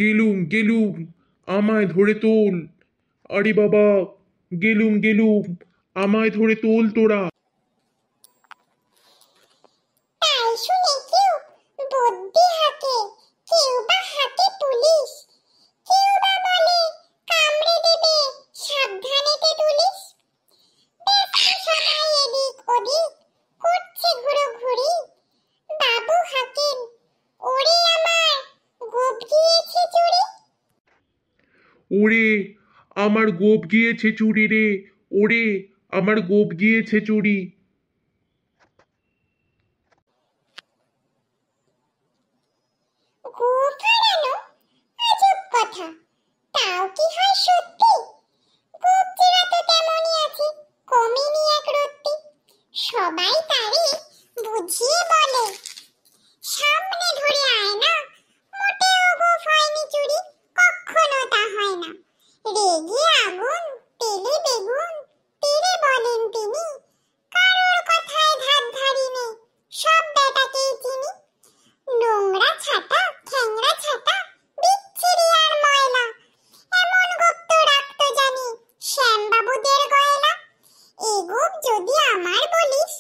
গেলুম গেলুম, আমায় ধরে তোল। আরে বাবা, গেলুম গেলুম, আমায় ধরে তোল তোরা। তাই শুনে কেউ বুদ্ধি হাঁকে, কেউ বা হাতে পুলিশ, কেউ বা বলে কামড়ে দেবে, সাবধানে তুলিস। ব্যস্ত সবাই এদিক ওদিক করছে ঘুরোঘুরি। বাবু হাঁকেন, ওরে আমার গোপ গিয়েছে চুরি। ওরে, আমার গোপ গিয়েছে চুরি রে। ওরে, আমার গোপ গিয়েছে চুরি। গোপ হারানো আজব কথা, তাও কি হয় সত্যি? গোপচেরা তো তেমনই আছে, কমেনি এক রত্তি। সবাই তারে বুঝিয়ে বলে, সামনে ধরে আয় না, মোটেও গোপ হয়নি চুরি, কখনো তা হয় না। রেগে আগুন, তেলে বেগুন, তেরে বলেন তিনি, কারোর কথায় ধার ধারি নে, সব বেটাকেই চিনি। নোংরা ছাতা, ঠ্যাংরা ছাতা, বিচ্ছিরি আর ময়লা, এমন গোপ তো রাখতো জানি শ্যামবাবুদের গয়লা। এ গোপ যদি আমার বলিস,